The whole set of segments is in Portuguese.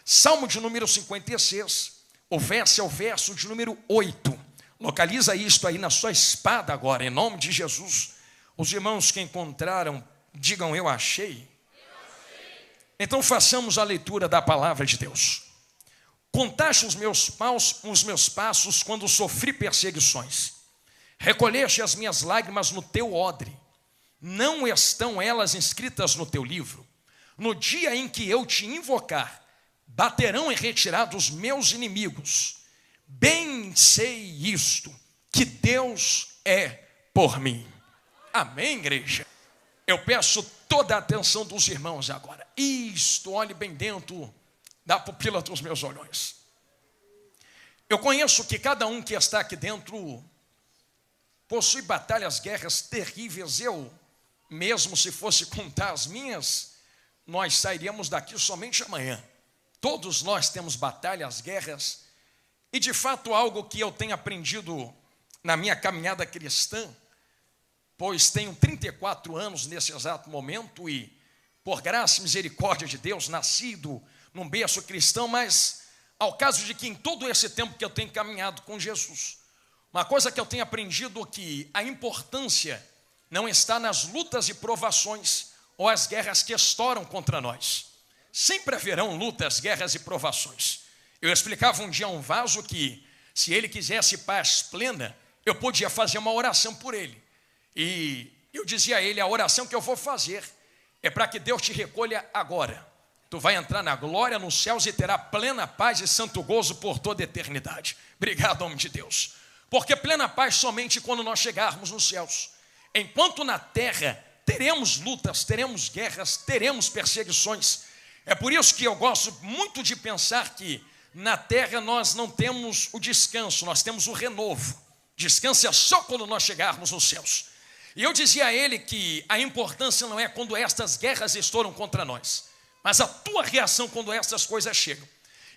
Salmo de número 56, o verso é o verso de número 8. Localiza isto aí na sua espada agora, em nome de Jesus. Os irmãos que encontraram, digam: eu achei. Então façamos a leitura da palavra de Deus. Contaste os meus passos quando sofri perseguições. Recolheste as minhas lágrimas no teu odre. Não estão elas inscritas no teu livro? No dia em que eu te invocar, baterão em retirada os meus inimigos. Bem sei isto, que Deus é por mim. Amém, igreja? Eu peço toda a atenção dos irmãos agora. Isto, olhe bem dentro da pupila dos meus olhos. Eu conheço que cada um que está aqui dentro possui batalhas, guerras terríveis. Eu, mesmo se fosse contar as minhas, nós sairíamos daqui somente amanhã. Todos nós temos batalhas, guerras, e de fato algo que eu tenho aprendido na minha caminhada cristã, pois tenho 34 anos nesse exato momento e, por graça e misericórdia de Deus, nascido num berço cristão, mas ao caso de que em todo esse tempo que eu tenho caminhado com Jesus, uma coisa que eu tenho aprendido é que a importância não está nas lutas e provações ou as guerras que estouram contra nós. Sempre haverão lutas, guerras e provações. Eu explicava um dia a um vaso que, se ele quisesse paz plena, eu podia fazer uma oração por ele. E eu dizia a ele: a oração que eu vou fazer é para que Deus te recolha agora. Tu vai entrar na glória nos céus e terá plena paz e santo gozo por toda a eternidade. Obrigado, homem de Deus. Porque plena paz somente quando nós chegarmos nos céus. Enquanto na terra teremos lutas, teremos guerras, teremos perseguições. É por isso que eu gosto muito de pensar que na terra nós não temos o descanso, nós temos o renovo. Descanso é só quando nós chegarmos nos céus. E eu dizia a ele que a importância não é quando estas guerras estouram contra nós, mas a tua reação quando estas coisas chegam.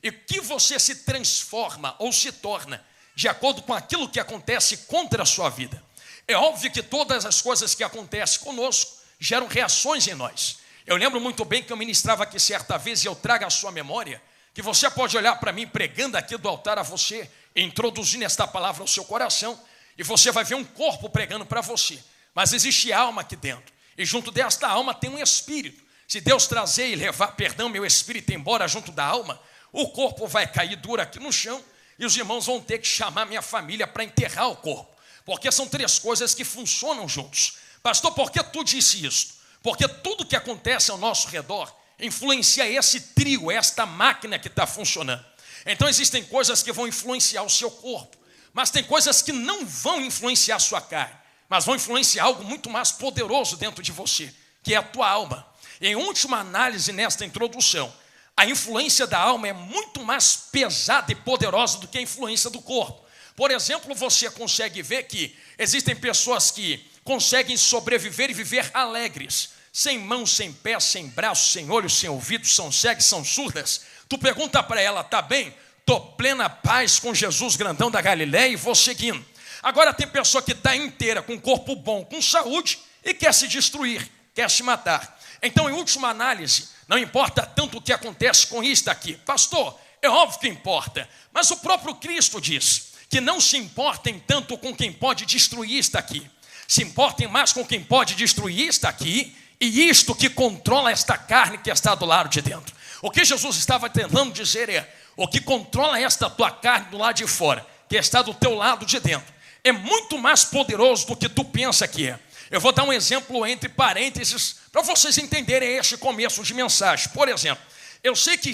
E que você se transforma ou se torna de acordo com aquilo que acontece contra a sua vida. É óbvio que todas as coisas que acontecem conosco geram reações em nós. Eu lembro muito bem que eu ministrava aqui certa vez, e eu trago à sua memória, que você pode olhar para mim pregando aqui do altar a você, e introduzindo esta palavra ao seu coração, e você vai ver um corpo pregando para você. Mas existe alma aqui dentro, e junto desta alma tem um espírito. Se Deus trazer e levar, meu espírito embora junto da alma, o corpo vai cair duro aqui no chão, e os irmãos vão ter que chamar minha família para enterrar o corpo. Porque são três coisas que funcionam juntos. Pastor, por que tu disse isso? Porque tudo que acontece ao nosso redor influencia esse trio, esta máquina que está funcionando. Então existem coisas que vão influenciar o seu corpo, mas tem coisas que não vão influenciar a sua carne, mas vão influenciar algo muito mais poderoso dentro de você, que é a tua alma. Em última análise, nesta introdução, a influência da alma é muito mais pesada e poderosa do que a influência do corpo. Por exemplo, você consegue ver que existem pessoas que conseguem sobreviver e viver alegres, sem mãos, sem pés, sem braços, sem olhos, sem ouvidos, são cegas, são surdas. Tu pergunta para ela: tá bem? Tô plena paz com Jesus grandão da Galileia e vou seguindo. Agora tem pessoa que está inteira, com corpo bom, com saúde, e quer se destruir, quer se matar. Então, em última análise, não importa tanto o que acontece com isto aqui. Pastor, é óbvio que importa, mas o próprio Cristo diz que não se importem tanto com quem pode destruir isto aqui. Se importem mais com quem pode destruir isto aqui e isto que controla esta carne que está do lado de dentro. O que Jesus estava tentando dizer é: o que controla esta tua carne do lado de fora, que está do teu lado de dentro, é muito mais poderoso do que tu pensa que é. Eu vou dar um exemplo entre parênteses para vocês entenderem este começo de mensagem. Por exemplo, eu sei que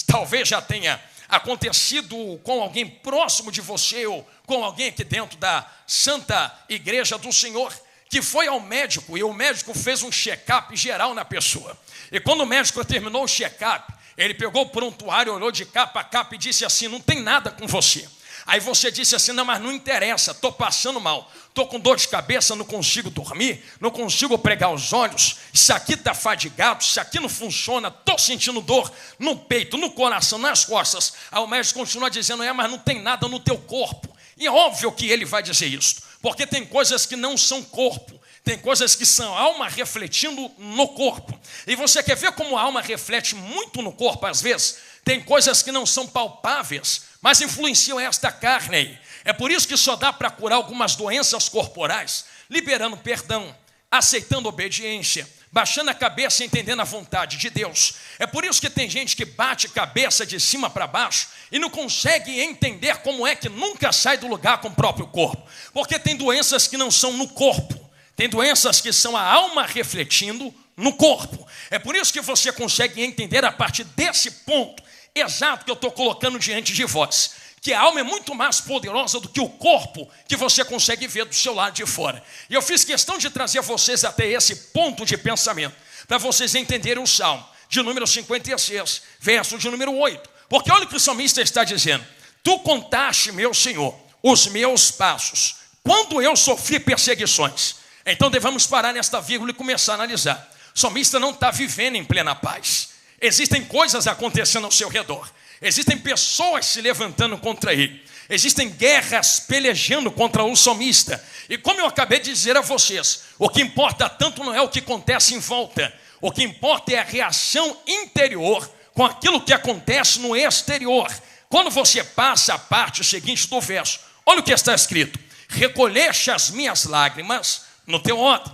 talvez já tenha acontecido com alguém próximo de você ou com alguém aqui dentro da Santa Igreja do Senhor, que foi ao médico e o médico fez um check-up geral na pessoa. E quando o médico terminou o check-up, ele pegou o prontuário, olhou de capa a capa e disse assim: não tem nada com você. Aí você disse assim: não, mas não interessa, estou passando mal, estou com dor de cabeça, não consigo dormir, não consigo pregar os olhos, isso aqui está fadigado, isso aqui não funciona, estou sentindo dor no peito, no coração, nas costas. Aí o médico continua dizendo: mas não tem nada no teu corpo. E é óbvio que ele vai dizer isso, porque tem coisas que não são corpo, tem coisas que são alma refletindo no corpo. E você quer ver como a alma reflete muito no corpo às vezes? Tem coisas que não são palpáveis, mas influenciam esta carne aí. É por isso que só dá para curar algumas doenças corporais, liberando perdão, aceitando obediência, baixando a cabeça e entendendo a vontade de Deus. É por isso que tem gente que bate cabeça de cima para baixo e não consegue entender como é que nunca sai do lugar com o próprio corpo. Porque tem doenças que não são no corpo, tem doenças que são a alma refletindo no corpo. É por isso que você consegue entender a partir desse ponto exato que eu estou colocando diante de vós, que a alma é muito mais poderosa do que o corpo que você consegue ver do seu lado de fora. E eu fiz questão de trazer vocês até esse ponto de pensamento, para vocês entenderem o Salmo de número 56, verso de número 8. Porque olha o que o salmista está dizendo: tu contaste, meu Senhor, os meus passos, quando eu sofri perseguições. Então devemos parar nesta vírgula e começar a analisar. O salmista não está vivendo em plena paz. Existem coisas acontecendo ao seu redor. Existem pessoas se levantando contra ele. Existem guerras pelejando contra o salmista. E como eu acabei de dizer a vocês, o que importa tanto não é o que acontece em volta. O que importa é a reação interior com aquilo que acontece no exterior. Quando você passa a parte seguinte do verso, olha o que está escrito: recolheste as minhas lágrimas no teu odre.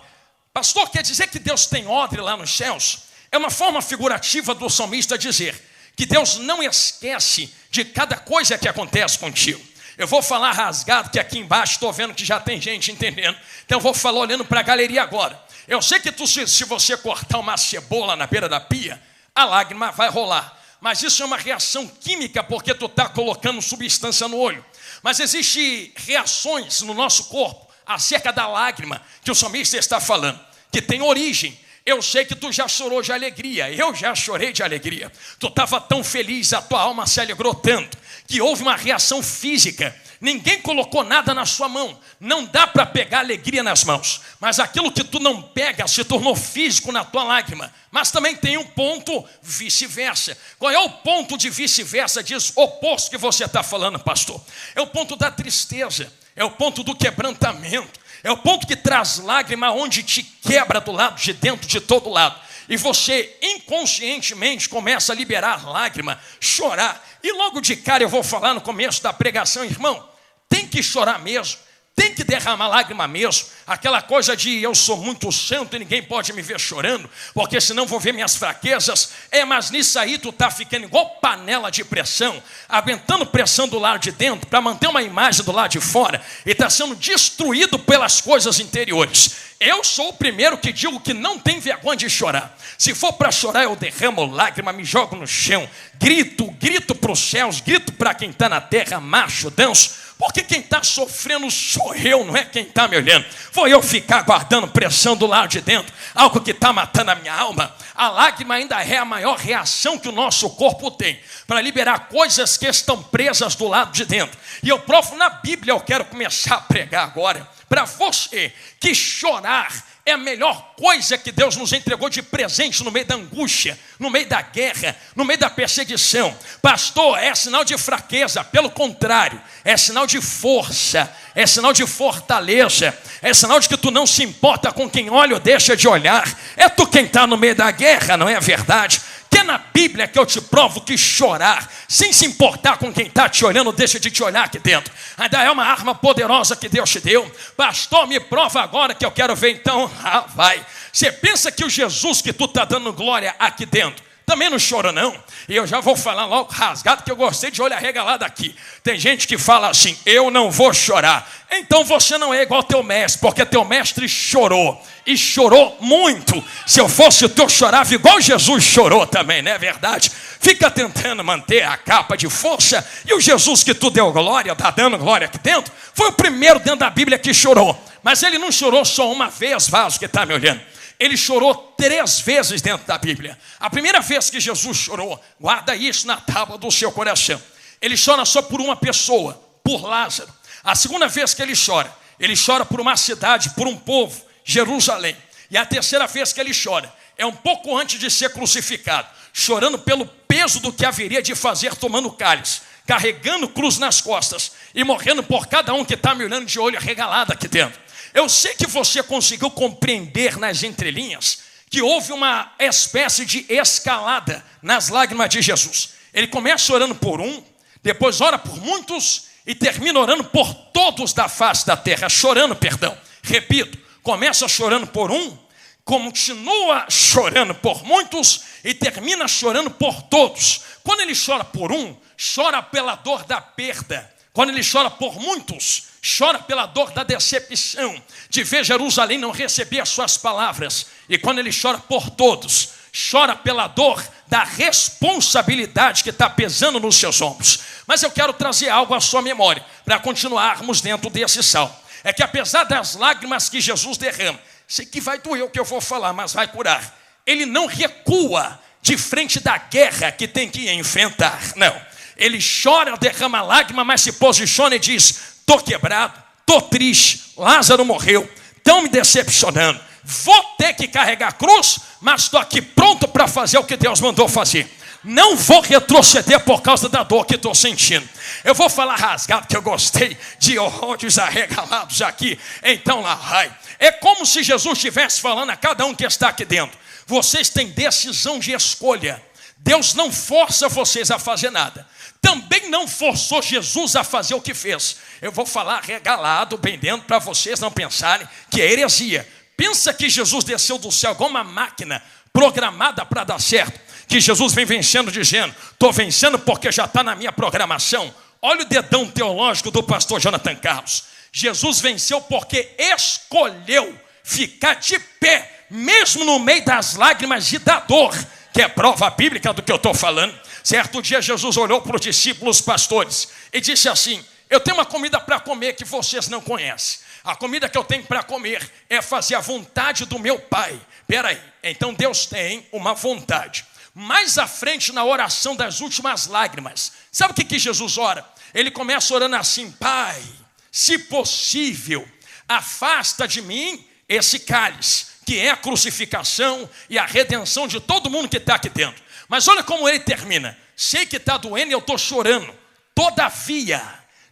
Pastor, quer dizer que Deus tem odre lá nos céus? É uma forma figurativa do salmista dizer que Deus não esquece de cada coisa que acontece contigo. Eu vou falar rasgado, que aqui embaixo estou vendo que já tem gente entendendo. Então eu vou falar olhando para a galeria agora. Eu sei que se você cortar uma cebola na beira da pia, a lágrima vai rolar. Mas isso é uma reação química, porque tu está colocando substância no olho. Mas existem reações no nosso corpo acerca da lágrima que o salmista está falando, que tem origem. Eu sei que tu já chorou de alegria, eu já chorei de alegria. Tu estava tão feliz, a tua alma se alegrou tanto, que houve uma reação física. Ninguém colocou nada na sua mão. Não dá para pegar alegria nas mãos, mas aquilo que tu não pega se tornou físico na tua lágrima. Mas também tem um ponto vice-versa. Qual é o ponto de vice-versa disso? Oposto que você está falando, pastor. É o ponto da tristeza, é o ponto do quebrantamento, é o ponto que traz lágrima, onde te quebra do lado de dentro, de todo lado. E você inconscientemente começa a liberar lágrima, chorar. E logo de cara eu vou falar no começo da pregação, irmão, tem que chorar mesmo, tem que derramar lágrima mesmo. Aquela coisa de eu sou muito santo e ninguém pode me ver chorando, porque senão vou ver minhas fraquezas. Mas nisso aí tu está ficando igual panela de pressão, aguentando pressão do lado de dentro para manter uma imagem do lado de fora, e está sendo destruído pelas coisas interiores. Eu sou o primeiro que digo que não tem vergonha de chorar. Se for para chorar, eu derramo lágrima, me jogo no chão, grito para os céus, grito para quem está na terra, macho, danço. Porque quem está sofrendo sou eu, não é quem está me olhando. Vou eu ficar guardando pressão do lado de dentro, algo que está matando a minha alma. A lágrima ainda é a maior reação que o nosso corpo tem para liberar coisas que estão presas do lado de dentro. E eu provo na Bíblia, eu quero começar a pregar agora para você que chorar é a melhor coisa que Deus nos entregou de presente no meio da angústia, no meio da guerra, no meio da perseguição. Pastor, é sinal de fraqueza, pelo contrário, é sinal de força, é sinal de fortaleza, é sinal de que tu não se importa com quem olha ou deixa de olhar. É tu quem está no meio da guerra, não é verdade? Que é na Bíblia que eu te provo que chorar, sem se importar com quem está te olhando, deixa de te olhar aqui dentro, ainda é uma arma poderosa que Deus te deu. Pastor, me prova agora que eu quero ver. Então, vai. Você pensa que o Jesus que tu está dando glória aqui dentro também não chora não? E eu já vou falar logo rasgado, que eu gostei de olho arregalado aqui. Tem gente que fala assim: eu não vou chorar. Então você não é igual teu mestre, porque teu mestre chorou, e chorou muito. Se eu fosse tu, eu chorava igual Jesus chorou também, não é verdade? Fica tentando manter a capa de força, e o Jesus que tu deu glória, está dando glória aqui dentro, foi o primeiro dentro da Bíblia que chorou. Mas ele não chorou só uma vez, vaso que está me olhando. Ele chorou 3 vezes dentro da Bíblia. A primeira vez que Jesus chorou, guarda isso na tábua do seu coração, ele chora só por uma pessoa, por Lázaro. A segunda vez que ele chora por uma cidade, por um povo, Jerusalém. E a terceira vez que ele chora é um pouco antes de ser crucificado, chorando pelo peso do que haveria de fazer, tomando cálice, carregando cruz nas costas e morrendo por cada um que está me olhando de olho arregalado aqui dentro. Eu sei que você conseguiu compreender nas entrelinhas que houve uma espécie de escalada nas lágrimas de Jesus. Ele começa orando por um, depois ora por muitos e termina orando por todos da face da terra. Chorando, perdão. Repito, começa chorando por um, continua chorando por muitos e termina chorando por todos. Quando ele chora por um, chora pela dor da perda. Quando ele chora por muitos, chora pela dor da decepção, de ver Jerusalém não receber as suas palavras. E quando ele chora por todos, chora pela dor da responsabilidade que está pesando nos seus ombros. Mas eu quero trazer algo à sua memória, para continuarmos dentro desse salmo. É que apesar das lágrimas que Jesus derrama, sei que vai doer o que eu vou falar, mas vai curar. Ele não recua de frente da guerra que tem que enfrentar, não. Ele chora, derrama lágrima, mas se posiciona e diz: estou quebrado, estou triste, Lázaro morreu, estão me decepcionando, vou ter que carregar a cruz, mas estou aqui pronto para fazer o que Deus mandou fazer. Não vou retroceder por causa da dor que estou sentindo. Eu vou falar rasgado, que eu gostei de ódios arregalados aqui. Então lá vai. É como se Jesus estivesse falando a cada um que está aqui dentro: vocês têm decisão de escolha. Deus não força vocês a fazer nada. Também não forçou Jesus a fazer o que fez. Eu vou falar regalado, bem dentro, para vocês não pensarem que é heresia. Pensa que Jesus desceu do céu igual uma máquina programada para dar certo. Que Jesus vem vencendo dizendo: estou vencendo porque já está na minha programação. Olha o dedão teológico do pastor Jonathan Carlos. Jesus venceu porque escolheu ficar de pé, mesmo no meio das lágrimas e da dor, que é prova bíblica do que eu estou falando. Certo dia Jesus olhou para os discípulos pastores e disse assim: eu tenho uma comida para comer que vocês não conhecem. A comida que eu tenho para comer é fazer a vontade do meu Pai. Espera aí, então Deus tem uma vontade. Mais à frente, na oração das últimas lágrimas, sabe o que Jesus ora? Ele começa orando assim: Pai, se possível, afasta de mim esse cálice, que é a crucificação e a redenção de todo mundo que está aqui dentro. Mas olha como ele termina: sei que está doendo e eu estou chorando, todavia,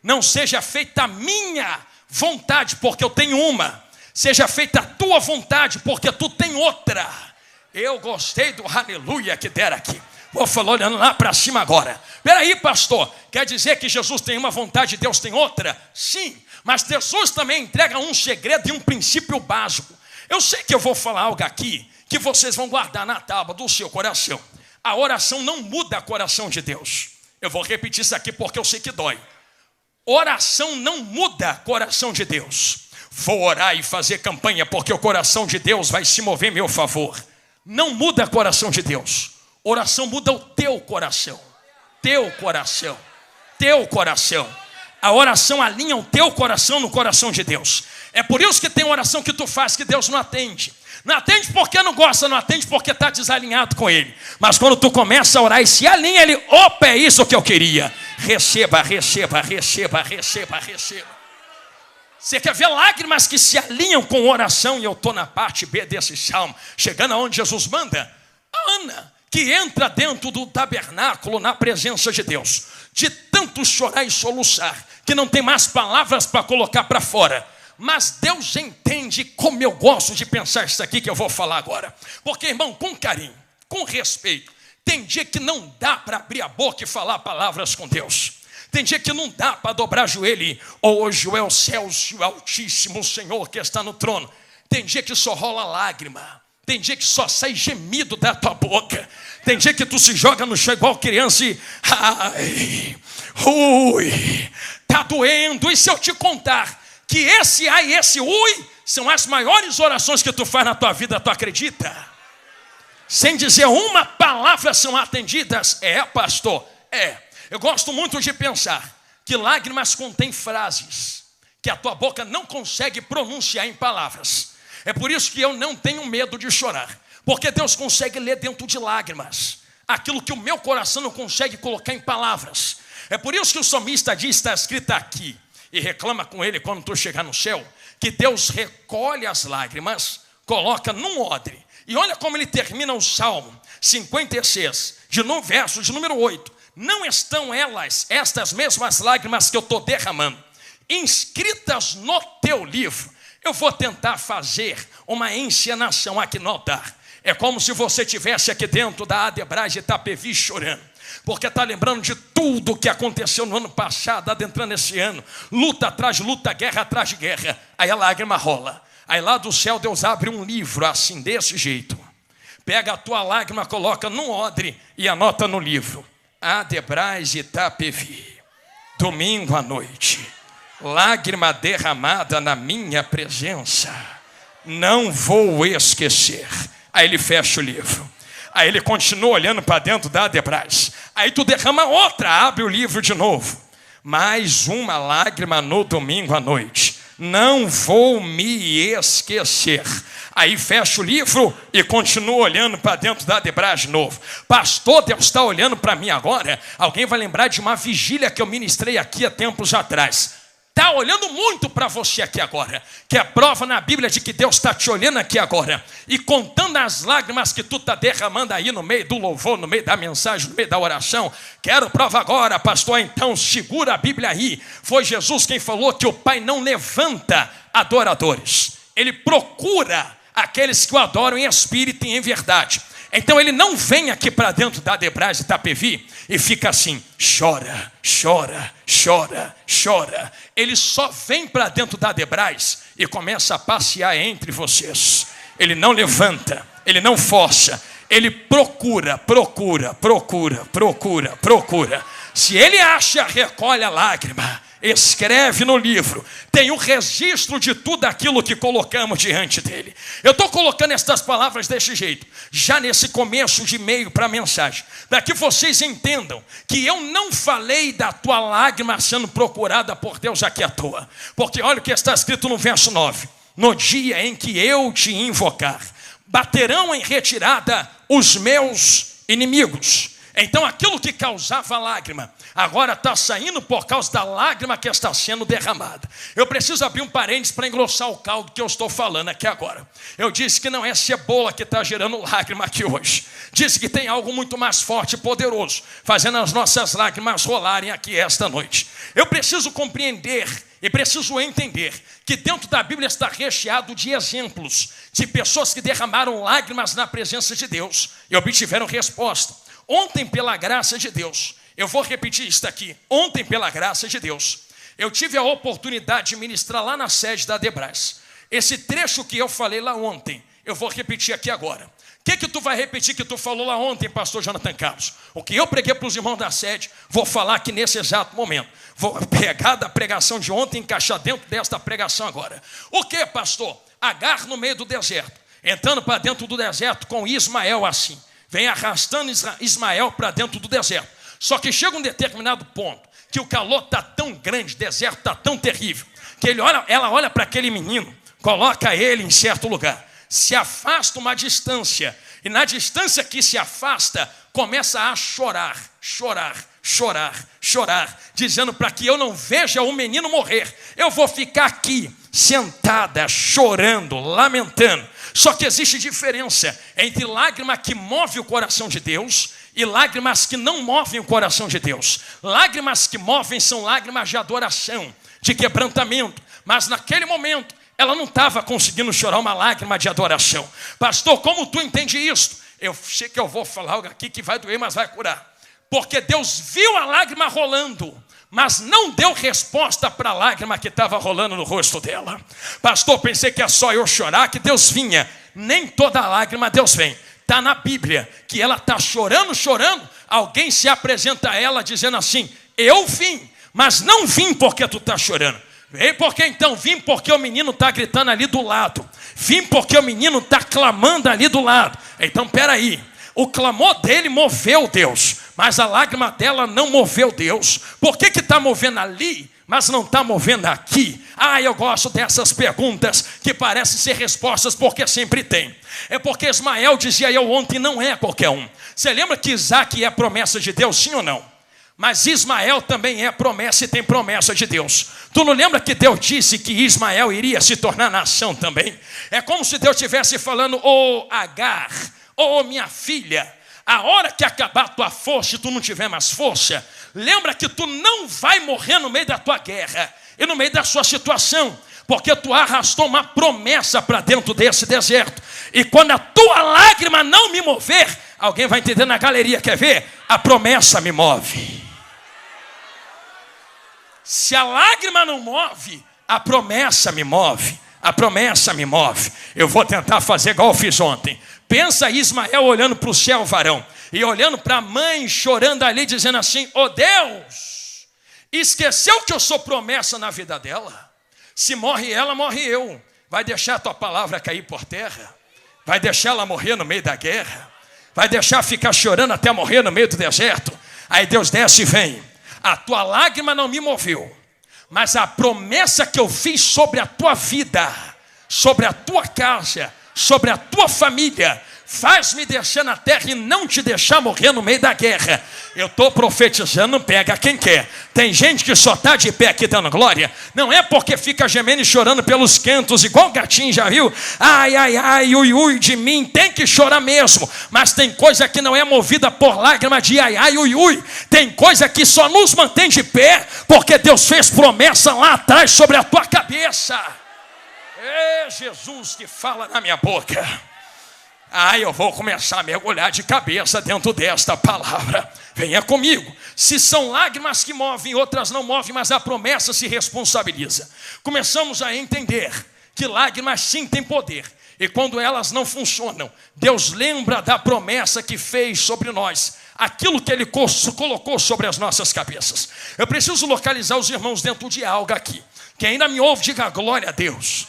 não seja feita a minha vontade, porque eu tenho uma, seja feita a tua vontade, porque tu tem outra. Eu gostei do aleluia que deram aqui. Vou falar olhando lá para cima agora. Espera aí, pastor, quer dizer que Jesus tem uma vontade e Deus tem outra? Sim, mas Jesus também entrega um segredo e um princípio básico. Eu sei que eu vou falar algo aqui que vocês vão guardar na tábua do seu coração. A oração não muda o coração de Deus. Eu vou repetir isso aqui porque eu sei que dói. Oração não muda o coração de Deus. Vou orar e fazer campanha porque o coração de Deus vai se mover em meu favor. Não muda o coração de Deus. Oração muda o teu coração. Teu coração. Teu coração. A oração alinha o teu coração no coração de Deus. É por isso que tem oração que tu faz que Deus não atende. Não atende porque não gosta, não atende porque está desalinhado com Ele. Mas quando tu começa a orar e se alinha, Ele: opa, é isso que eu queria. Receba, receba, receba, receba, receba. Você quer ver lágrimas que se alinham com oração? E eu estou na parte B desse salmo, chegando aonde Jesus manda. A Ana, que entra dentro do tabernáculo na presença de Deus, de tanto chorar e soluçar, que não tem mais palavras para colocar para fora. Mas Deus entende como eu gosto de pensar isso aqui que eu vou falar agora. Porque, irmão, com carinho, com respeito, tem dia que não dá para abrir a boca e falar palavras com Deus. Tem dia que não dá para dobrar joelho e: hoje é o céu, o Altíssimo Senhor que está no trono. Tem dia que só rola lágrima. Tem dia que só sai gemido da tua boca. Tem dia que tu se joga no chão igual criança e: ai, ui, tá doendo. E se eu te contar que esse ai e esse ui são as maiores orações que tu faz na tua vida, tu acredita? Sem dizer uma palavra são atendidas? É, pastor, é. Eu gosto muito de pensar que lágrimas contêm frases que a tua boca não consegue pronunciar em palavras. É por isso que eu não tenho medo de chorar, porque Deus consegue ler dentro de lágrimas aquilo que o meu coração não consegue colocar em palavras. É por isso que o salmista diz, está escrito aqui, e reclama com ele quando tu chegar no céu, que Deus recolhe as lágrimas, coloca num odre. E olha como ele termina o Salmo 56, verso de número 8. Não estão elas, estas mesmas lágrimas que eu estou derramando, inscritas no teu livro? Eu vou tentar fazer uma encenação aqui no altar. É como se você estivesse aqui dentro da Adebras de Itapevi chorando. porque está lembrando de tudo que aconteceu no ano passado, adentrando esse ano, luta atrás de luta, guerra atrás de guerra. Aí a lágrima rola. Aí lá do céu Deus abre um livro assim, desse jeito. Pega a tua lágrima, coloca num odre e anota no livro: Adebrais Itapevi, domingo à noite, lágrima derramada na minha presença, não vou esquecer. Aí ele fecha o livro. Aí ele continua olhando para dentro da Adebrais. Aí tu derrama outra, abre o livro de novo. Mais uma lágrima no domingo à noite, não vou me esquecer. Aí fecha o livro e continua olhando para dentro da Adebrais de novo. Pastor, Deus está olhando para mim agora. Alguém vai lembrar de uma vigília que eu ministrei aqui há tempos atrás. Está olhando muito para você aqui agora, que é prova na Bíblia de que Deus está te olhando aqui agora e contando as lágrimas que tu está derramando aí no meio do louvor, no meio da mensagem, no meio da oração. Quero prova agora, pastor. Então segura a Bíblia aí. Foi Jesus quem falou que o Pai não levanta adoradores, Ele procura aqueles que o adoram em espírito e em verdade. Então ele não vem aqui para dentro da Adebrais Itapevi e fica assim, chora, chora, chora, chora. Ele só vem para dentro da Adebrais e começa a passear entre vocês. Ele não levanta, ele não força, ele procura, procura, procura, procura, procura. Se ele acha, recolhe a lágrima, escreve no livro, tem o registro de tudo aquilo que colocamos diante dele. Eu estou colocando estas palavras desse jeito, já nesse começo de e-mail para a mensagem, para que vocês entendam que eu não falei da tua lágrima sendo procurada por Deus aqui à toa. Porque olha o que está escrito no verso 9: no dia em que eu te invocar, baterão em retirada os meus inimigos. Então aquilo que causava lágrima, agora está saindo por causa da lágrima que está sendo derramada. Eu preciso abrir um parênteses para engrossar o caldo que eu estou falando aqui agora. Eu disse que não é cebola que está gerando lágrima aqui hoje. Disse que tem algo muito mais forte e poderoso, fazendo as nossas lágrimas rolarem aqui esta noite. Eu preciso compreender e preciso entender que dentro da Bíblia está recheado de exemplos de pessoas que derramaram lágrimas na presença de Deus e obtiveram resposta. Ontem, pela graça de Deus, eu vou repetir isso aqui. Ontem, pela graça de Deus, eu tive a oportunidade de ministrar lá na sede da Adebrais. Esse trecho que eu falei lá ontem, eu vou repetir aqui agora. O que tu vai repetir que tu falou lá ontem, pastor Jonathan Carlos? O que eu preguei para os irmãos da sede, vou falar aqui nesse exato momento. Vou pegar da pregação de ontem e encaixar dentro desta pregação agora. O que, pastor? Agar no meio do deserto, entrando para dentro do deserto com Ismael assim. Vem arrastando Ismael para dentro do deserto. Só que chega um determinado ponto que o calor está tão grande, o deserto está tão terrível, que ela olha para aquele menino, coloca ele em certo lugar, se afasta uma distância, e na distância que se afasta, começa a chorar, chorar, chorar, chorar, dizendo: para que eu não veja o menino morrer, eu vou ficar aqui, sentada, chorando, lamentando. Só que existe diferença entre lágrima que move o coração de Deus e lágrimas que não movem o coração de Deus. Lágrimas que movem são lágrimas de adoração, de quebrantamento. Mas naquele momento, ela não estava conseguindo chorar uma lágrima de adoração. Pastor, como tu entende isso? Eu sei que eu vou falar algo aqui que vai doer, mas vai curar. Porque Deus viu a lágrima rolando, mas não deu resposta para a lágrima que estava rolando no rosto dela. Pastor, pensei que é só eu chorar que Deus vinha. Nem toda lágrima Deus vem. Está na Bíblia que ela está chorando, chorando. Alguém se apresenta a ela dizendo assim: eu vim, mas não vim porque tu está chorando. Vem porque então? Vim porque o menino está gritando ali do lado. Vim porque o menino está clamando ali do lado. Então peraí. O clamor dele moveu Deus, mas a lágrima dela não moveu Deus. Por que está movendo ali, mas não está movendo aqui? Eu gosto dessas perguntas que parecem ser respostas, porque sempre tem. É porque Ismael dizia eu ontem, não é qualquer um. Você lembra que Isaac é promessa de Deus, sim ou não? Mas Ismael também é promessa e tem promessa de Deus. Tu não lembra que Deus disse que Ismael iria se tornar nação também? É como se Deus estivesse falando: ô Agar, ô minha filha, a hora que acabar a tua força e tu não tiver mais força, lembra que tu não vai morrer no meio da tua guerra e no meio da sua situação, porque tu arrastou uma promessa para dentro desse deserto. E quando a tua lágrima não me mover, Alguém vai entender na galeria, quer ver? A promessa me move. Se a lágrima não move, a promessa me move. A promessa me move. Eu vou tentar fazer igual eu fiz ontem. Pensa Ismael olhando para o céu, varão, e olhando para a mãe chorando ali, dizendo assim: "Oh Deus, esqueceu que eu sou promessa na vida dela? Se morre ela, morre eu. Vai deixar a tua palavra cair por terra? Vai deixar ela morrer no meio da guerra? Vai deixar ficar chorando até morrer no meio do deserto?" Aí Deus desce e vem: "A tua lágrima não me moveu, mas a promessa que eu fiz sobre a tua vida, sobre a tua casa, sobre a tua família, faz-me deixar na terra e não te deixar morrer no meio da guerra." Eu estou profetizando, pega quem quer. Tem gente que só está de pé aqui dando glória. Não é porque fica gemendo e chorando pelos cantos, igual gatinho, já viu? Ai, ai, ai, ui, ui de mim. Tem que chorar mesmo. Mas tem coisa que não é movida por lágrima de ai, ai, ui, ui. Tem coisa que só nos mantém de pé porque Deus fez promessa lá atrás sobre a tua cabeça. É Jesus que fala na minha boca. Eu vou começar a mergulhar de cabeça dentro desta palavra. Venha comigo. Se são lágrimas que movem, outras não movem, mas a promessa se responsabiliza. Começamos a entender que lágrimas sim têm poder. E quando elas não funcionam, Deus lembra da promessa que fez sobre nós, aquilo que Ele colocou sobre as nossas cabeças. Eu preciso localizar os irmãos dentro de algo aqui. Quem ainda me ouve, diga glória a Deus.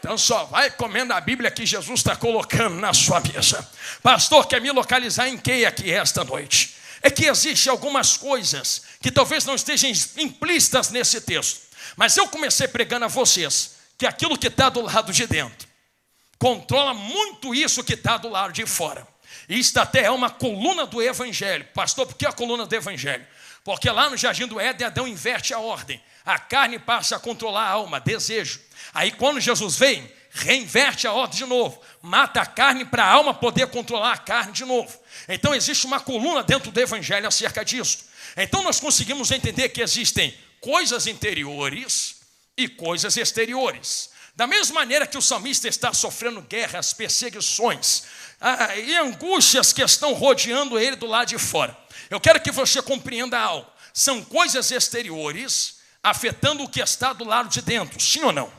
Então só vai comendo a Bíblia que Jesus está colocando na sua mesa. Pastor, quer me localizar em que aqui esta noite? É que existem algumas coisas que talvez não estejam implícitas nesse texto. Mas eu comecei pregando a vocês que aquilo que está do lado de dentro controla muito isso que está do lado de fora. Isto até é uma coluna do Evangelho. Pastor, por que a coluna do Evangelho? Porque lá no Jardim do Éden, Adão inverte a ordem. A carne passa a controlar a alma, desejo. Aí quando Jesus vem, reinverte a ordem de novo. Mata a carne para a alma poder controlar a carne de novo. Então existe uma coluna dentro do Evangelho acerca disso. Então nós conseguimos entender que existem coisas interiores e coisas exteriores. Da mesma maneira que o salmista está sofrendo guerras, perseguições e angústias que estão rodeando ele do lado de fora. Eu quero que você compreenda algo. São coisas exteriores afetando o que está do lado de dentro, sim ou não?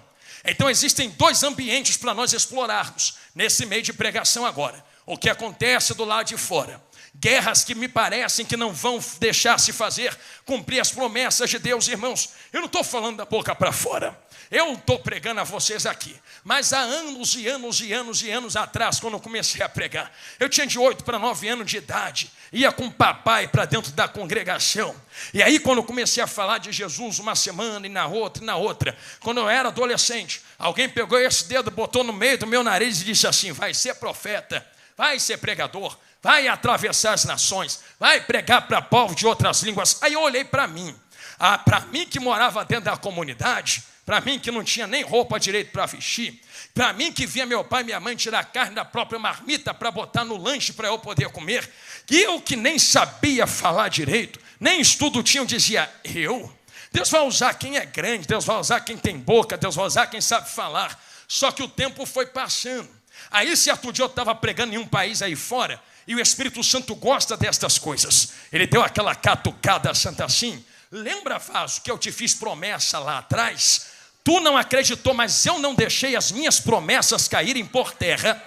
Então existem dois ambientes para nós explorarmos nesse meio de pregação agora. O que acontece do lado de fora. Guerras que me parecem que não vão deixar se fazer cumprir as promessas de Deus, irmãos. Eu não estou falando da boca para fora. Eu estou pregando a vocês aqui. Mas há anos e anos e anos e anos atrás, quando eu comecei a pregar, eu tinha de 8 para 9 anos de idade. Ia com o papai para dentro da congregação. E aí quando eu comecei a falar de Jesus uma semana e na outra, quando eu era adolescente, alguém pegou esse dedo, botou no meio do meu nariz e disse assim: vai ser profeta, vai ser pregador, vai atravessar as nações, vai pregar para povo de outras línguas. Aí eu olhei para mim que morava dentro da comunidade, para mim que não tinha nem roupa direito para vestir, para mim que via meu pai e minha mãe tirar a carne da própria marmita para botar no lanche para eu poder comer, e eu que nem sabia falar direito, nem estudo tinha, eu dizia: Deus vai usar quem é grande, Deus vai usar quem tem boca, Deus vai usar quem sabe falar. Só que o tempo foi passando. Aí certo dia eu estava pregando em um país aí fora, e o Espírito Santo gosta destas coisas. Ele deu aquela catucada santa assim: lembra, Vaso, que eu te fiz promessa lá atrás? Tu não acreditou, mas eu não deixei as minhas promessas caírem por terra,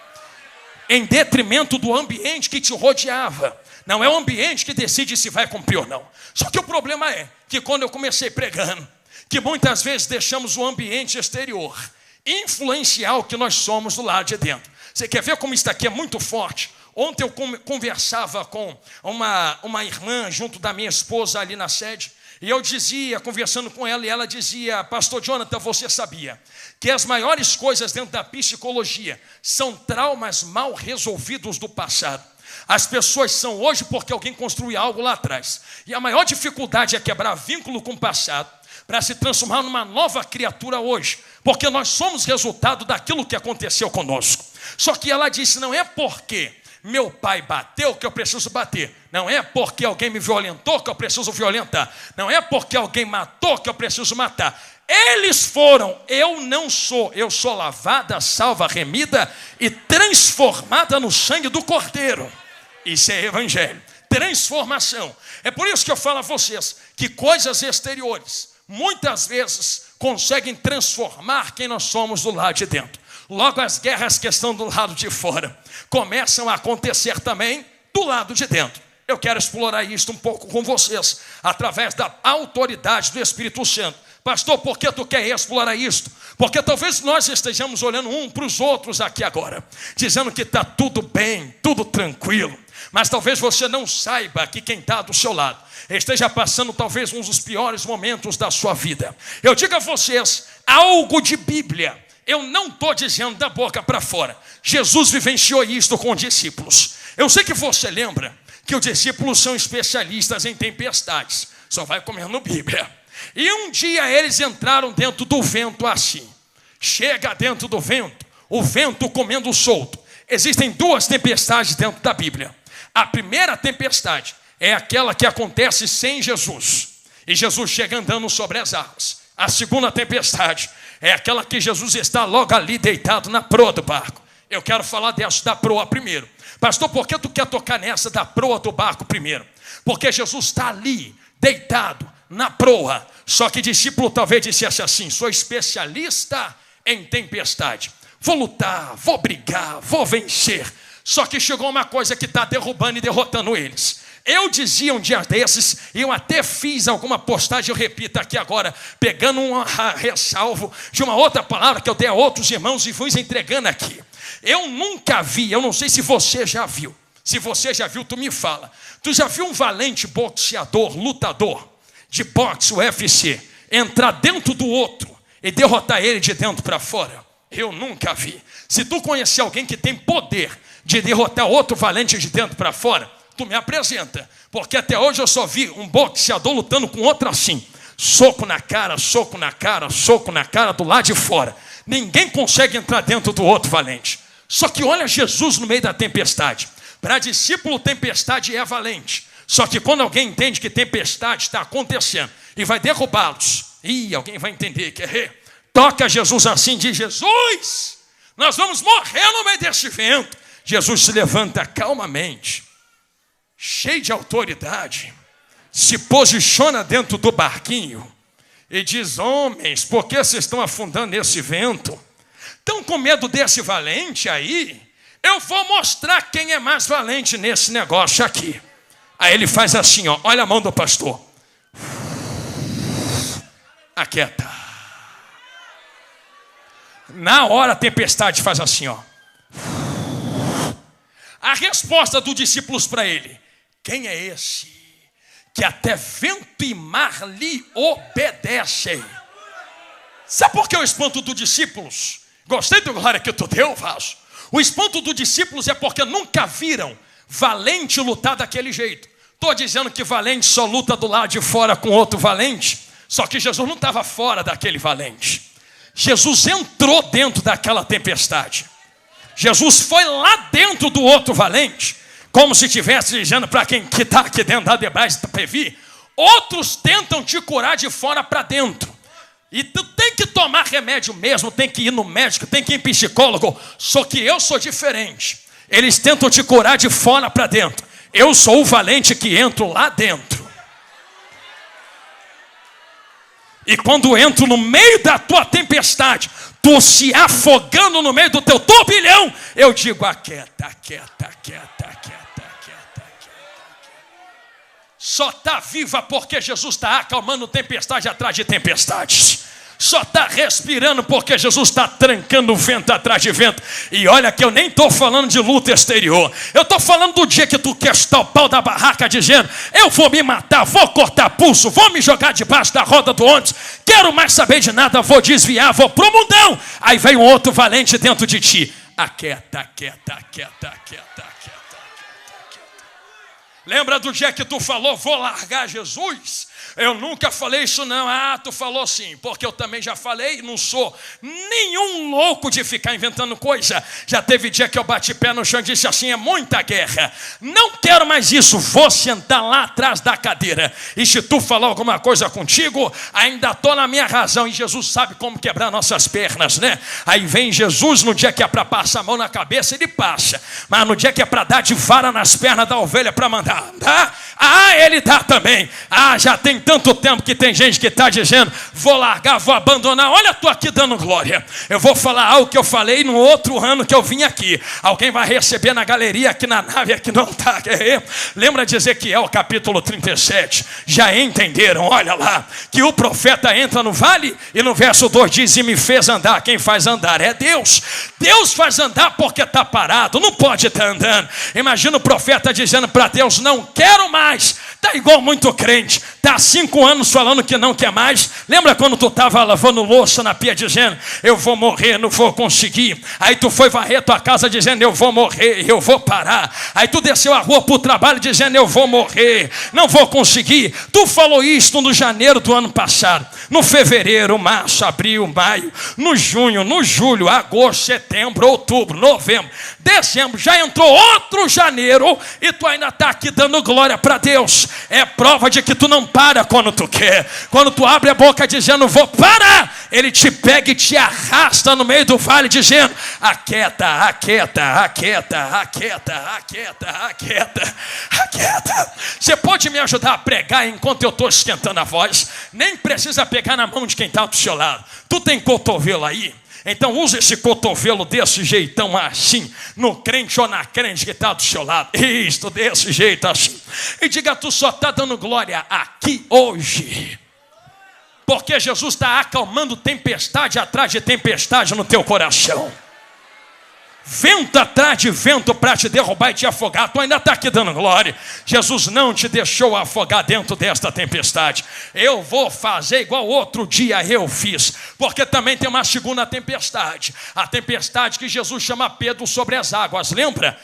em detrimento do ambiente que te rodeava. Não é o ambiente que decide se vai cumprir ou não. Só que o problema é que quando eu comecei pregando, que muitas vezes deixamos o ambiente exterior influenciar o que nós somos do lado de dentro. Você quer ver como isso aqui é muito forte? Ontem eu conversava com uma irmã junto da minha esposa ali na sede, e eu dizia, conversando com ela, e ela dizia: pastor Jonathan, você sabia que as maiores coisas dentro da psicologia são traumas mal resolvidos do passado? As pessoas são hoje porque alguém construiu algo lá atrás, e a maior dificuldade é quebrar vínculo com o passado para se transformar numa nova criatura hoje, porque nós somos resultado daquilo que aconteceu conosco. Só que ela disse: não é porque meu pai bateu que eu preciso bater, não é porque alguém me violentou que eu preciso violentar, não é porque alguém matou que eu preciso matar. Eles foram, eu não sou. Eu sou lavada, salva, remida e transformada no sangue do Cordeiro. Isso é evangelho. Transformação. É por isso que eu falo a vocês que coisas exteriores muitas vezes conseguem transformar quem nós somos do lado de dentro. Logo, as guerras que estão do lado de fora começam a acontecer também do lado de dentro. Eu quero explorar isto um pouco com vocês, através da autoridade do Espírito Santo. Pastor, por que tu quer explorar isto? Porque talvez nós estejamos olhando um para os outros aqui agora, dizendo que está tudo bem, tudo tranquilo. Mas talvez você não saiba que quem está do seu lado esteja passando talvez um dos piores momentos da sua vida. Eu digo a vocês algo de Bíblia. Eu não estou dizendo da boca para fora. Jesus vivenciou isto com os discípulos. Eu sei que você lembra que os discípulos são especialistas em tempestades. Só vai comendo Bíblia. E um dia eles entraram dentro do vento assim. Chega dentro do vento, o vento comendo solto. Existem duas tempestades dentro da Bíblia. A primeira tempestade é aquela que acontece sem Jesus. E Jesus chega andando sobre as águas. A segunda tempestade é aquela que Jesus está logo ali deitado na proa do barco. Eu quero falar dessa da proa primeiro. Pastor, por que tu quer tocar nessa da proa do barco primeiro? Porque Jesus está ali, deitado, na proa. Só que discípulo talvez dissesse assim: sou especialista em tempestade. Vou lutar, vou brigar, vou vencer. Só que chegou uma coisa que está derrubando e derrotando eles. Eu dizia um dia desses, e eu até fiz alguma postagem, eu repito aqui agora, pegando um ressalvo de uma outra palavra que eu dei a outros irmãos e fui entregando aqui. Eu nunca vi, eu não sei se você já viu. Se você já viu, tu me fala. Tu já viu um valente boxeador, lutador de boxe, UFC, entrar dentro do outro e derrotar ele de dentro para fora? Eu nunca vi. Se tu conhecer alguém que tem poder de derrotar outro valente de dentro para fora, tu me apresenta. Porque até hoje eu só vi um boxeador lutando com outro assim. Soco na cara, soco na cara, soco na cara do lado de fora. Ninguém consegue entrar dentro do outro valente. Só que olha Jesus no meio da tempestade. Para discípulo, tempestade é valente. Só que quando alguém entende que tempestade está acontecendo e vai derrubá-los, alguém vai entender que toca Jesus assim, diz: Jesus, nós vamos morrer no meio desse vento. Jesus se levanta calmamente, cheio de autoridade, se posiciona dentro do barquinho e diz: homens, por que vocês estão afundando nesse vento? Estão com medo desse valente aí? Eu vou mostrar quem é mais valente nesse negócio aqui. Aí ele faz assim, ó, olha a mão do pastor. Aquieta. Na hora a tempestade faz assim, ó. A resposta dos discípulos para ele: quem é esse que até vento e mar lhe obedecem? Sabe por que o espanto dos discípulos? Gostei do glória que tu deu, Vaso. O espanto dos discípulos é porque nunca viram valente lutar daquele jeito. Estou dizendo que valente só luta do lado de fora com outro valente. Só que Jesus não estava fora daquele valente. Jesus entrou dentro daquela tempestade. Jesus foi lá dentro do outro valente, como se estivesse dizendo para quem está aqui dentro da Debrais da PV: outros tentam te curar de fora para dentro. E tu tem que tomar remédio mesmo, tem que ir no médico, tem que ir em psicólogo. Só que eu sou diferente. Eles tentam te curar de fora para dentro. Eu sou o valente que entro lá dentro. E quando entro no meio da tua tempestade, tu se afogando no meio do teu turbilhão, eu digo: aquieta, aquieta, aquieta, aquieta, aquieta. Só está viva porque Jesus está acalmando tempestade atrás de tempestades. Só está respirando porque Jesus está trancando vento atrás de vento. E olha que eu nem estou falando de luta exterior. Eu estou falando do dia que tu quer estar o pau da barraca dizendo: eu vou me matar, vou cortar pulso, vou me jogar debaixo da roda do ônibus, quero mais saber de nada, vou desviar, vou pro mundão. Aí vem um outro valente dentro de ti: aquieta, aquieta, aquieta, aquieta, aquieta, aquieta. Lembra do dia que tu falou, vou largar Jesus? Eu nunca falei isso não. Tu falou sim, porque eu também já falei. Não sou nenhum louco de ficar inventando coisa. Já teve dia que eu bati pé no chão e disse assim, é muita guerra, não quero mais isso, vou sentar lá atrás da cadeira. E se tu falou alguma coisa contigo, ainda estou na minha razão. E Jesus sabe como quebrar nossas pernas, né? Aí vem Jesus no dia que é para passar a mão na cabeça, ele passa. Mas no dia que é para dar de vara nas pernas da ovelha para mandar andar, ele dá também. Já tem tanto tempo que tem gente que está dizendo, vou largar, vou abandonar. Olha, estou aqui dando glória. Eu vou falar algo que eu falei no outro ano que eu vim aqui. Alguém vai receber na galeria, aqui na nave, aqui não está. Lembra de Ezequiel capítulo 37? Já entenderam? Olha lá, que o profeta entra no vale e no verso 2 diz, e me fez andar. Quem faz andar é Deus. Deus faz andar porque está parado, não pode estar andando. Imagina o profeta dizendo para Deus, não quero mais. Está igual muito crente, está há 5 anos falando que não quer mais. Lembra quando tu estava lavando louça na pia dizendo, eu vou morrer, não vou conseguir. Aí tu foi varrer tua casa dizendo, eu vou morrer, eu vou parar. Aí tu desceu a rua para o trabalho dizendo, eu vou morrer, não vou conseguir. Tu falou isso no janeiro do ano passado, no fevereiro, março, abril, maio, no junho, no julho, agosto, setembro, outubro, novembro, dezembro, já entrou outro janeiro e tu ainda está aqui dando glória para Deus. É prova de que tu não para quando tu quer. Quando tu abre a boca dizendo vou parar, ele te pega e te arrasta no meio do vale dizendo, aquieta, aquieta, aquieta, aquieta, aquieta, aquieta, aquieta. Você pode me ajudar a pregar enquanto eu estou esquentando a voz? Nem precisa pegar na mão de quem está do seu lado. Tu tem cotovelo aí? Então usa esse cotovelo desse jeitão assim, no crente ou na crente que está do seu lado. Isto, desse jeito assim. E diga, tu só está dando glória aqui hoje, porque Jesus está acalmando tempestade atrás de tempestade no teu coração. Vento atrás de vento para te derrubar e te afogar. Tu ainda está aqui dando glória. Jesus não te deixou afogar dentro desta tempestade. Eu vou fazer igual outro dia eu fiz, porque também tem uma segunda tempestade. A tempestade que Jesus chama Pedro sobre as águas, lembra?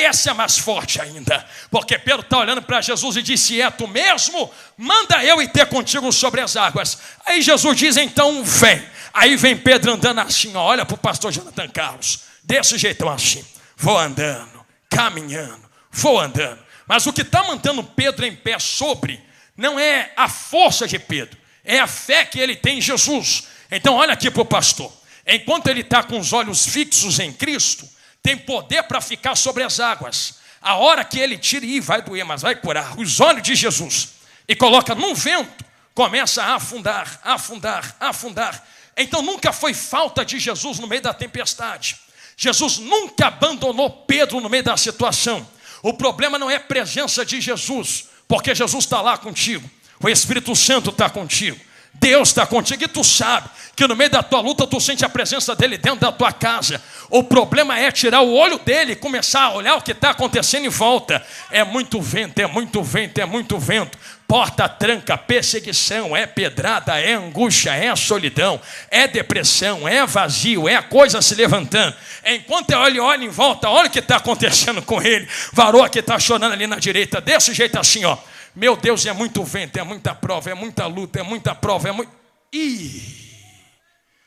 Essa é mais forte ainda, porque Pedro está olhando para Jesus e disse, é tu mesmo? Manda eu ir ter contigo sobre as águas. Aí Jesus diz, então vem. Aí vem Pedro andando assim, olha para o pastor Jonathan Carlos, desse jeitão assim, vou andando, caminhando, vou andando. Mas o que está mantendo Pedro em pé sobre, não é a força de Pedro, é a fé que ele tem em Jesus. Então olha aqui para o pastor, enquanto ele está com os olhos fixos em Cristo, tem poder para ficar sobre as águas. A hora que ele tira, vai doer, mas vai curar, os olhos de Jesus, e coloca num vento, começa a afundar, afundar, afundar. Então nunca foi falta de Jesus no meio da tempestade. Jesus nunca abandonou Pedro no meio da situação. O problema não é a presença de Jesus, porque Jesus está lá contigo. O Espírito Santo está contigo. Deus está contigo e tu sabe que no meio da tua luta tu sente a presença dele dentro da tua casa. O problema é tirar o olho dele e começar a olhar o que está acontecendo em volta. É muito vento, é muito vento, é muito vento. Porta tranca, perseguição, é pedrada, é angústia, é solidão, é depressão, é vazio, é a coisa se levantando. Enquanto eu olho em volta, olha o que está acontecendo com ele. Varoa que está chorando ali na direita, desse jeito assim, ó. Meu Deus, é muito vento, é muita prova, é muita luta, é muita prova, é muito...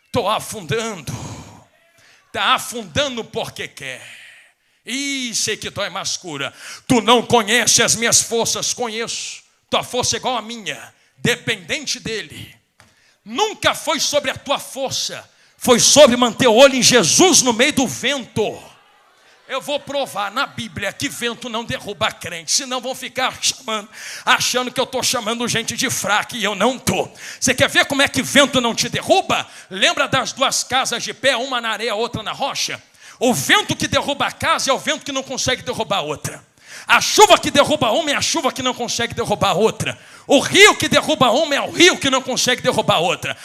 Estou afundando. Está afundando porque quer. Sei que dói mais cura. Tu não conhece as minhas forças, conheço. Tua força é igual a minha, dependente dele. Nunca foi sobre a tua força, foi sobre manter o olho em Jesus no meio do vento. Eu vou provar na Bíblia que vento não derruba crente, senão vão ficar achando que eu estou chamando gente de fraca e eu não estou. Você quer ver como é que vento não te derruba? Lembra das 2 casas de pé, uma na areia, outra na rocha? O vento que derruba a casa é o vento que não consegue derrubar a outra. A chuva que derruba uma é a chuva que não consegue derrubar a outra. O rio que derruba uma é o rio que não consegue derrubar a outra.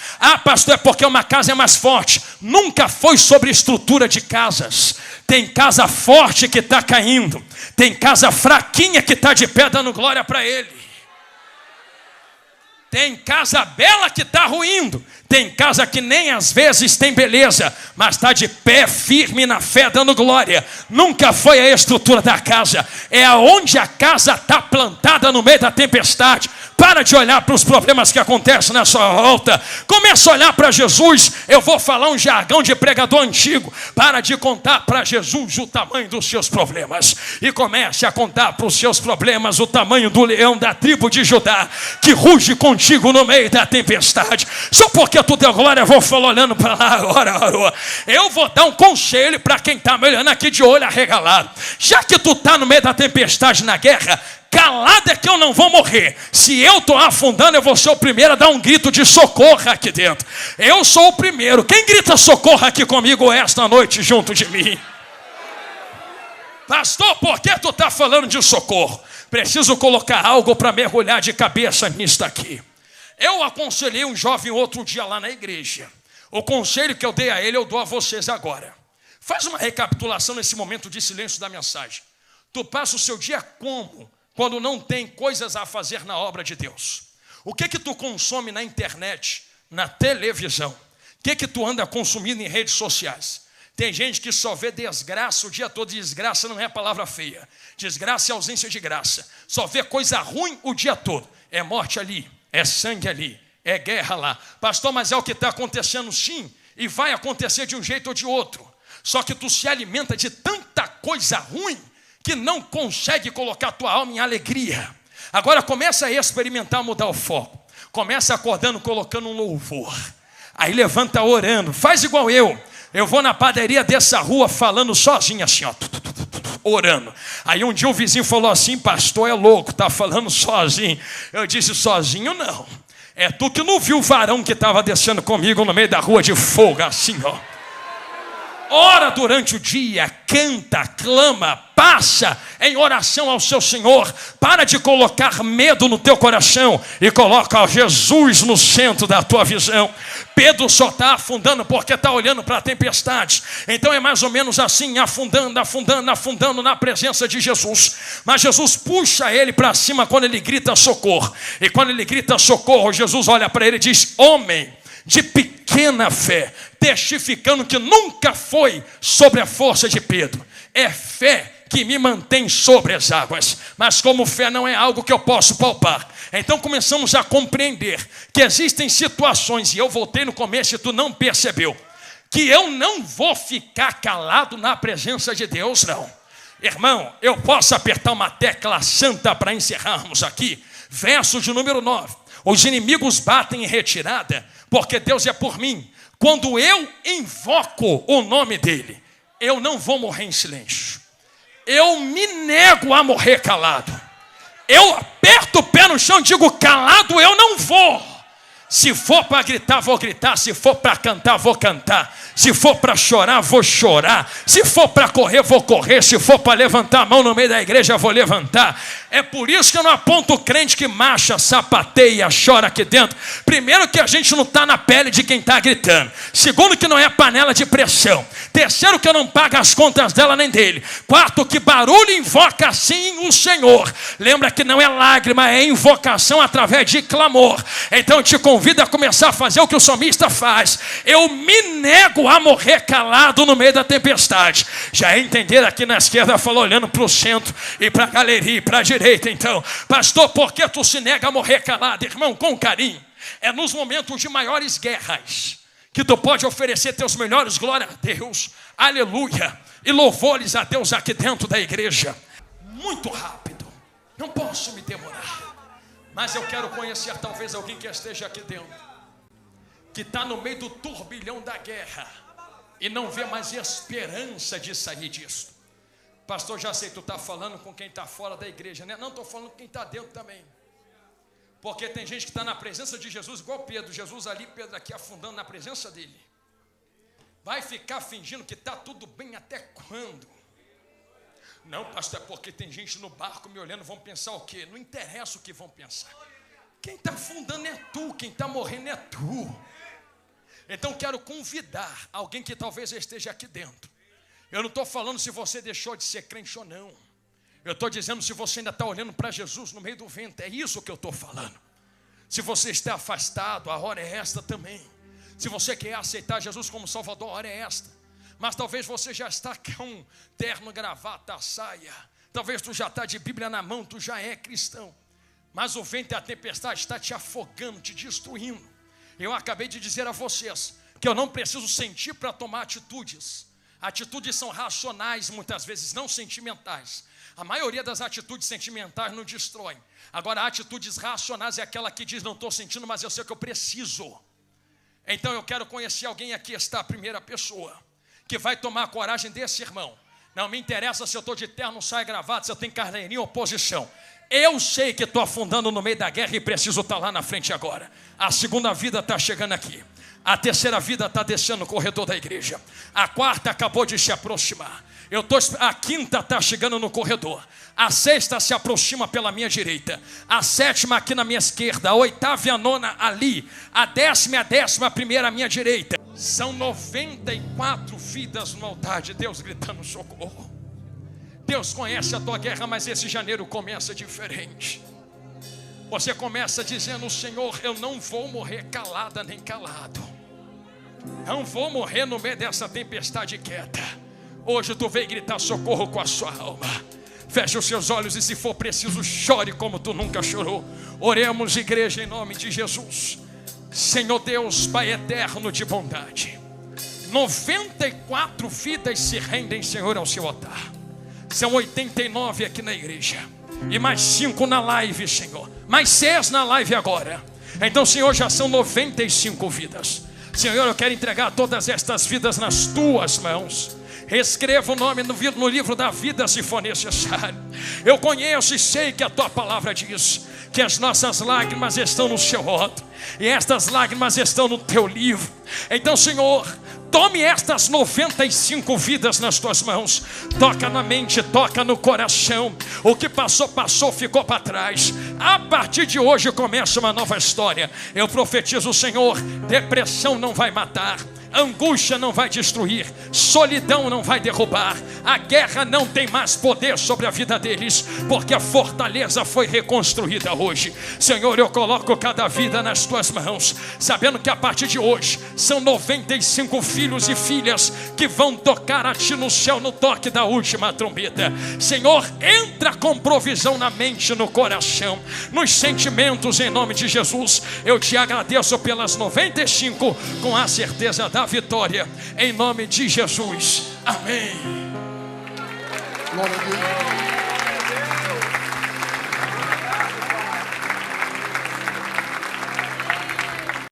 Pastor, é porque uma casa é mais forte. Nunca foi sobre estrutura de casas. Tem casa forte que está caindo. Tem casa fraquinha que está de pé dando glória para ele. Tem casa bela que está ruindo. Tem casa que nem às vezes tem beleza, mas está de pé firme na fé, dando glória. Nunca foi a estrutura da casa, é aonde a casa está plantada no meio da tempestade. Para de olhar para os problemas que acontecem na sua volta. Começa a olhar para Jesus. Eu vou falar um jargão de pregador antigo. Para de contar para Jesus o tamanho dos seus problemas. E comece a contar para os seus problemas o tamanho do leão da tribo de Judá, que ruge contigo no meio da tempestade. Só porque tu deu glória, eu vou falar olhando para lá agora. Eu vou dar um conselho para quem está me olhando aqui de olho arregalado. Já que tu está no meio da tempestade na guerra, calado é que eu não vou morrer. Se eu estou afundando, eu vou ser o primeiro a dar um grito de socorro aqui dentro. Eu sou o primeiro. Quem grita socorro aqui comigo esta noite junto de mim? Pastor, por que tu está falando de socorro? Preciso colocar algo para mergulhar de cabeça nisto aqui. Eu aconselhei um jovem outro dia lá na igreja. O conselho que eu dei a ele, eu dou a vocês agora. Faz uma recapitulação nesse momento de silêncio da mensagem. Tu passa o seu dia como? Quando não tem coisas a fazer na obra de Deus. O que tu consome na internet, na televisão? O que tu anda consumindo em redes sociais? Tem gente que só vê desgraça o dia todo. Desgraça não é palavra feia. Desgraça é ausência de graça. Só vê coisa ruim o dia todo. É morte ali, é sangue ali, é guerra lá. Pastor, mas é o que está acontecendo sim, e vai acontecer de um jeito ou de outro. Só que tu se alimenta de tanta coisa ruim que não consegue colocar a tua alma em alegria. Agora começa a experimentar mudar o foco. Começa acordando, colocando um louvor. Aí levanta orando. Faz igual eu. Eu vou na padaria dessa rua falando sozinho assim, ó, orando. Aí um dia um vizinho falou assim: pastor é louco, tá falando sozinho. Eu disse: sozinho não. É tu que não viu o varão que estava descendo comigo no meio da rua de fogo, assim, ó. Ora durante o dia, canta, clama, passa em oração ao seu Senhor. Para de colocar medo no teu coração e coloca Jesus no centro da tua visão. Pedro só está afundando porque está olhando para a tempestade. Então é mais ou menos assim, afundando na presença de Jesus. Mas Jesus puxa ele para cima quando ele grita socorro. E quando ele grita socorro, Jesus olha para ele e diz: homem de pequena fé, testificando que nunca foi sobre a força de Pedro. É fé que me mantém sobre as águas. Mas como fé não é algo que eu posso palpar, então começamos a compreender que existem situações, e eu voltei no começo e tu não percebeu, que eu não vou ficar calado na presença de Deus, não. Irmão, eu posso apertar uma tecla santa para encerrarmos aqui. Verso de número 9. Os inimigos batem em retirada, porque Deus é por mim. Quando eu invoco o nome dele, eu não vou morrer em silêncio. Eu me nego a morrer calado. Eu aperto o pé no chão e digo: calado eu não vou. Se for para gritar, vou gritar. Se for para cantar, vou cantar. Se for para chorar, vou chorar. Se for para correr, vou correr. Se for para levantar a mão no meio da igreja, vou levantar. É por isso que eu não aponto o crente que marcha, sapateia, chora aqui dentro. Primeiro, que a gente não está na pele de quem está gritando. Segundo, que não é panela de pressão. Terceiro, que eu não pago as contas dela nem dele. Quarto, que barulho invoca assim o Senhor. Lembra que não é lágrima, é invocação através de clamor. Então eu te convido a começar a fazer o que o salmista faz. Eu me nego a morrer calado no meio da tempestade. Já entenderam? Aqui na esquerda falou olhando para o centro e para a galeria e para a direita. Então, pastor, por que tu se nega a morrer calado? Irmão, com carinho. É nos momentos de maiores guerras que tu pode oferecer teus melhores glória a Deus, aleluia, e louvores a Deus aqui dentro da igreja. Muito rápido, não posso me demorar, mas eu quero conhecer talvez alguém que esteja aqui dentro, que está no meio do turbilhão da guerra e não vê mais esperança de sair disso. Pastor, já sei, tu está falando com quem está fora da igreja, né? Não, estou falando com quem está dentro também. Porque tem gente que está na presença de Jesus, igual Pedro. Jesus ali, Pedro aqui, afundando na presença dele. Vai ficar fingindo que está tudo bem até quando? Não, pastor, é porque tem gente no barco me olhando, vão pensar o quê? Não interessa o que vão pensar. Quem está afundando é tu, quem está morrendo é tu. Então quero convidar alguém que talvez esteja aqui dentro. Eu não estou falando se você deixou de ser crente ou não. Eu estou dizendo se você ainda está olhando para Jesus no meio do vento. É isso que eu estou falando. Se você está afastado, a hora é esta também. Se você quer aceitar Jesus como Salvador, a hora é esta. Mas talvez você já está com terno, gravata, saia. Talvez tu já está de Bíblia na mão, tu já é cristão. Mas o vento e a tempestade está te afogando, te destruindo. Eu acabei de dizer a vocês que eu não preciso sentir para tomar atitudes. Atitudes são racionais muitas vezes, não sentimentais. A maioria das atitudes sentimentais não destroem. Agora, atitudes racionais é aquela que diz, não estou sentindo, mas eu sei que eu preciso. Então eu quero conhecer alguém aqui, está a primeira pessoa, que vai tomar a coragem desse irmão. Não me interessa se eu estou de terno, saia, gravata, se eu tenho carneirinho ou posição. Eu sei que estou afundando no meio da guerra e preciso estar lá na frente agora. A segunda vida está chegando aqui. A terceira vida está descendo no corredor da igreja. A quarta acabou de se aproximar. A quinta está chegando no corredor. A sexta se aproxima pela minha direita. A sétima aqui na minha esquerda. A oitava e a nona ali. A décima e a 11ª à minha direita. São 94 vidas no altar de Deus gritando socorro. Deus conhece a tua guerra, mas esse janeiro começa diferente. Você começa dizendo, Senhor, eu não vou morrer calada nem calado. Não vou morrer no meio dessa tempestade quieta. Hoje tu veio gritar socorro com a sua alma. Feche os seus olhos e, se for preciso, chore como tu nunca chorou. Oremos, igreja, em nome de Jesus. Senhor Deus, Pai eterno de bondade, 94 vidas se rendem, Senhor, ao seu altar. São 89 aqui na igreja. E mais 5 na live, Senhor. Mais 6 na live agora. Então, Senhor, já são 95 vidas. Senhor, eu quero entregar todas estas vidas nas tuas mãos. Escreva o nome no livro da vida, se for necessário. Eu conheço e sei que a tua palavra diz que as nossas lágrimas estão no seu rótulo, e estas lágrimas estão no teu livro. Então, Senhor, tome estas 95 vidas nas tuas mãos. Toca na mente, toca no coração. O que passou, passou, ficou para trás. A partir de hoje começa uma nova história. Eu profetizo, Senhor, depressão não vai matar, angústia não vai destruir, solidão não vai derrubar, a guerra não tem mais poder sobre a vida deles, porque a fortaleza foi reconstruída hoje. Senhor, eu coloco cada vida nas tuas mãos, sabendo que a partir de hoje são 95 filhos e filhas que vão tocar a ti no céu no toque da última trombeta. Senhor, entra com provisão na mente, no coração, nos sentimentos, em nome de Jesus. Eu te agradeço pelas 95 com a certeza da vitória, em nome de Jesus. Amém. Glória a Deus.